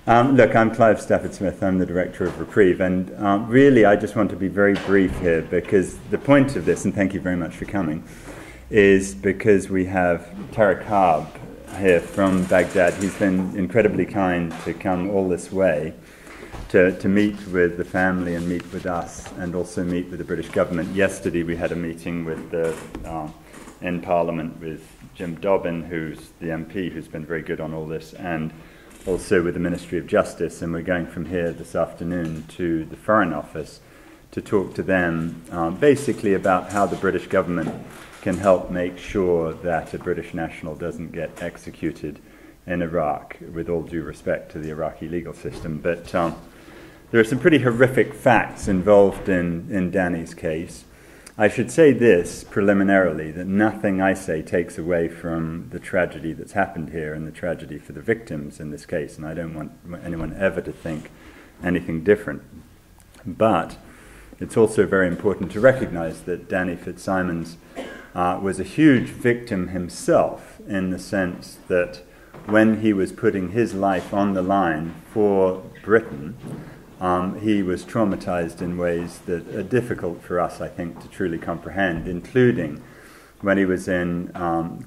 Look, I'm Clive Stafford-Smith. I'm the director of Reprieve, and really I just want to be very brief here, because the point of this, and thank you very much for coming, is because we have Tariq Harb here from Baghdad. He's been incredibly kind to come all this way to meet with the family and meet with us, and also meet with the British government. Yesterday we had a meeting with in Parliament with Jim Dobbin, who's the MP who's been very good on all this, and also with the Ministry of Justice, and we're going from here this afternoon to the Foreign Office to talk to them basically about how the British government can help make sure that a British national doesn't get executed in Iraq, with all due respect to the Iraqi legal system. But there are some pretty horrific facts involved in Danny's case. I should say this preliminarily, that nothing I say takes away from the tragedy that's happened here and the tragedy for the victims in this case, and I don't want anyone ever to think anything different. But it's also very important to recognize that Danny Fitzsimons was a huge victim himself, in the sense that when he was putting his life on the line for Britain, he was traumatized in ways that are difficult for us, I think, to truly comprehend, including when he was in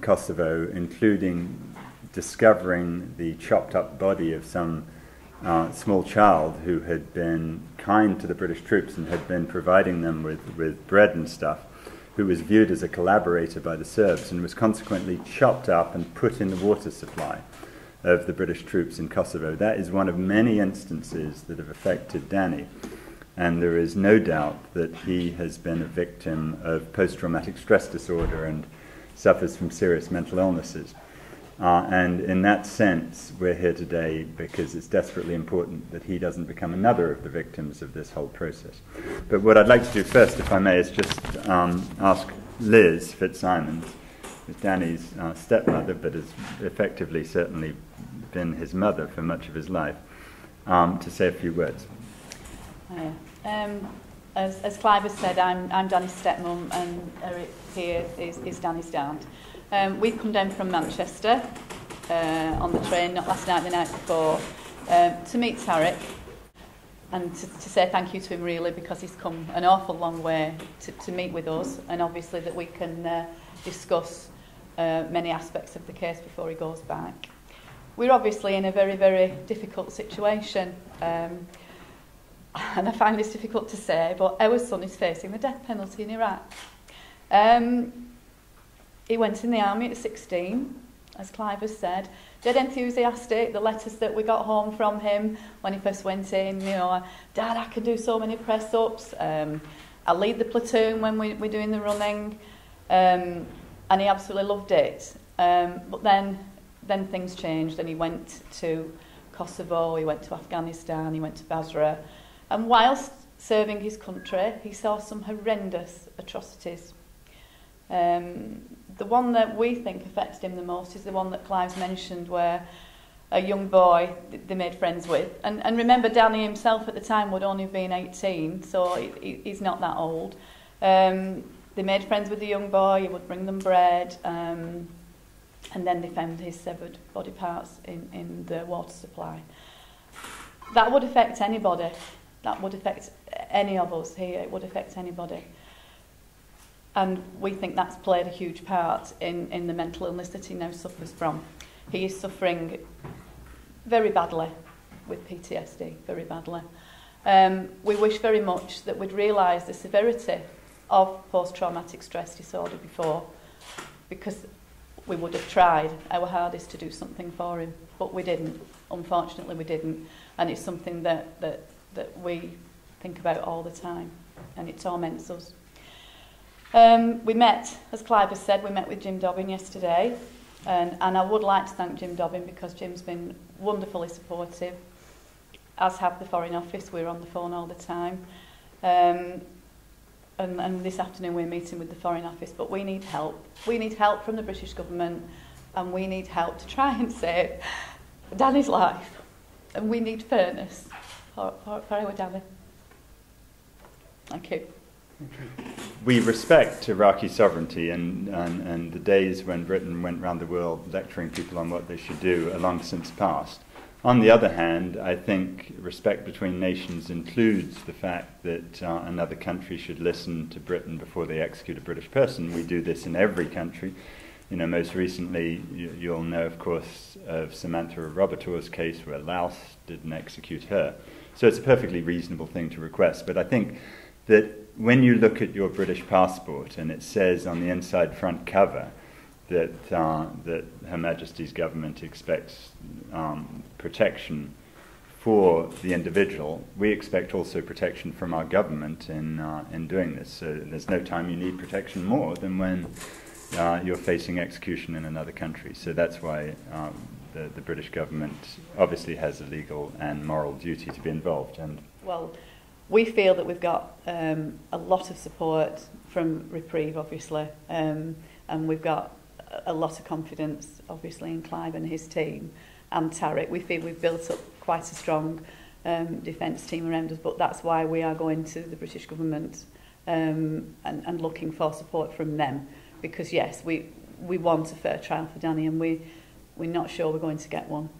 Kosovo, including discovering the chopped up body of some small child who had been kind to the British troops and had been providing them with bread and stuff, who was viewed as a collaborator by the Serbs and was consequently chopped up and put in the water supply of the British troops in Kosovo. That is one of many instances that have affected Danny, and there is no doubt that he has been a victim of post-traumatic stress disorder and suffers from serious mental illnesses. And in that sense, we're here today because it's desperately important that he doesn't become another of the victims of this whole process. But what I'd like to do first, if I may, is just ask Liz Fitzsimons, who's Danny's stepmother, but has effectively certainly been his mother for much of his life, to say a few words. As Clive has said, I'm Danny's stepmum, and Eric here is Danny's dad. We've come down from Manchester on the train, not last night, the night before, to meet Tariq, and to say thank you to him, really, because he's come an awful long way to meet with us, and obviously that we can discuss many aspects of the case before he goes back. We're obviously in a very, very difficult situation, and I find this difficult to say, but our son is facing the death penalty in Iraq. He went in the army at 16, as Clive has said, dead enthusiastic. The letters that we got home from him when he first went in, you know, Dad, I can do so many press-ups, I'll lead the platoon when we're doing the running, and he absolutely loved it. But then things changed, and he went to Kosovo, he went to Afghanistan, he went to Basra, and whilst serving his country, he saw some horrendous atrocities. The one that we think affects him the most is the one that Clive's mentioned, where a young boy they made friends with. And remember, Danny himself at the time would only have been 18, so he's not that old. They made friends with the young boy, he would bring them bread, and then they found his severed body parts in the water supply. That would affect anybody. That would affect any of us here. It would affect anybody. And we think that's played a huge part in the mental illness that he now suffers from. He is suffering very badly with PTSD, very badly. We wish very much that we'd realised the severity of post-traumatic stress disorder before, because we would have tried our hardest to do something for him, but we didn't. Unfortunately, we didn't. And it's something that we think about all the time, and it torments us. We met, as Clive has said, we met with Jim Dobbin yesterday, and I would like to thank Jim Dobbin, because Jim's been wonderfully supportive, as have the Foreign Office. We're on the phone all the time. And this afternoon we're meeting with the Foreign Office, but we need help. We need help from the British government, and we need help to try and save Danny's life. And we need fairness for our Danny. Thank you. We respect Iraqi sovereignty, and the days when Britain went round the world lecturing people on what they should do are long since past. On the other hand, I think respect between nations includes the fact that another country should listen to Britain before they execute a British person. We do this in every country. You know, most recently, you'll know, of course, of Samantha Roboteur's case where Laos didn't execute her. So it's a perfectly reasonable thing to request. But I think that when you look at your British passport and it says on the inside front cover that Her Majesty's government expects protection for the individual, we expect also protection from our government in doing this. So there's no time you need protection more than when you're facing execution in another country. So that's why the British government obviously has a legal and moral duty to be involved. And well, we feel that we've got a lot of support from Reprieve, obviously, and we've got a lot of confidence, obviously, in Clive and his team and Tarek. We feel we've built up quite a strong defence team around us, but that's why we are going to the British government and looking for support from them. Because yes, we want a fair trial for Danny, and we're not sure we're going to get one.